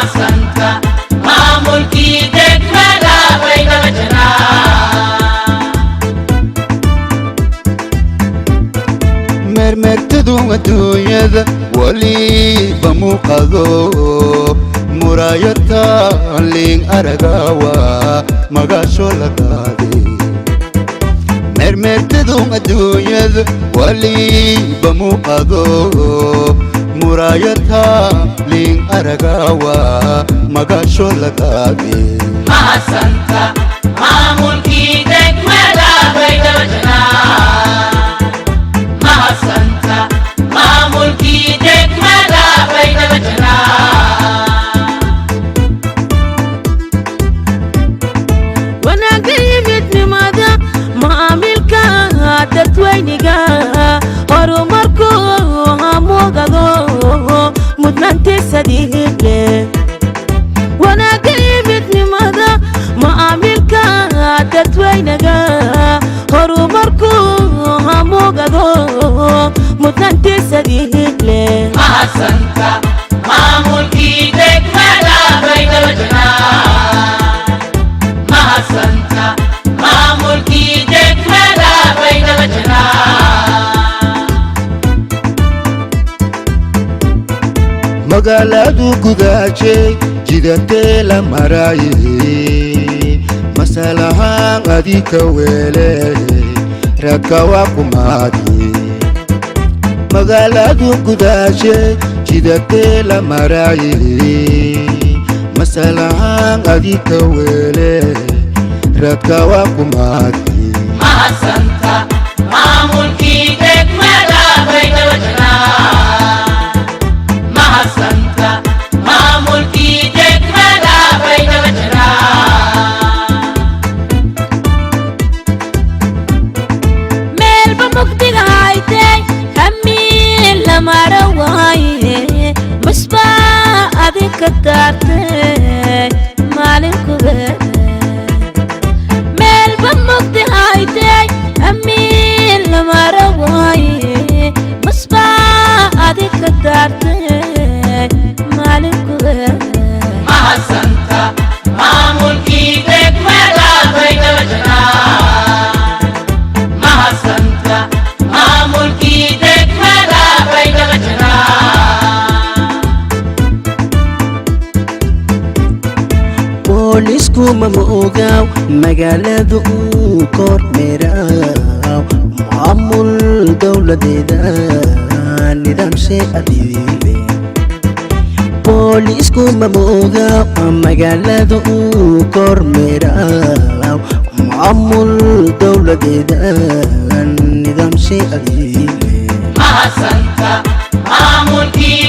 mahadsanka maamulkii degmada Beydhaba Janaay mermertadu adduunyada waliba muuqado muraayadta liin aragawa magaasho la qaaday mermertadu adduunyada waliba muuqado muraayadta liin aragawa magaasho la qaaday mahadsanka maamulkii degmada Beydhaba Janaay mahadsanka maamulkii degmada Beydhaba Janaay wanaagga midnimada maamilka dadweyniga horumarku hamuugado mudnaantiisa dhiigle wanaagga midnimada maamilka dadweyniga horumarku hamuugado mudnaantiisa dhiigle mahadsanka maamulkii degmada Beydhaba Janaay mahadsanka maamulkii degmada Beydhaba Janaay magaaladu gudaajay jidatee la maraayay masalahaan adika weele ragga waa kumaadi magaaladu gudaajay jidatee la maraayay masalahaan adika weele ragga waa kumaadi mahadsanka maamulkii degmada Beydhaba Janaay mahadsanka maamulkii degmada Beydhaba Janaay meelba mugdiga haytay hamiin la mara waaye masbaa adinka daartay maalinkuba meelba mugdi haytay hamiin la mara waaye masbaa adinka daartay maalinkuba mahadsanka maamulkii degmada Beydhaba Janaay mahadsanka maamulkii degmada Beydhaba Janaay boolisku ma moogaw magaaladu uu kormeeraw maamul dowladeeda nidaamshe adiile boolisku ma moogaw magaaladu uu kormeeraw maamul dowladeeda nidaamshe adiile mahadsanka maamulkii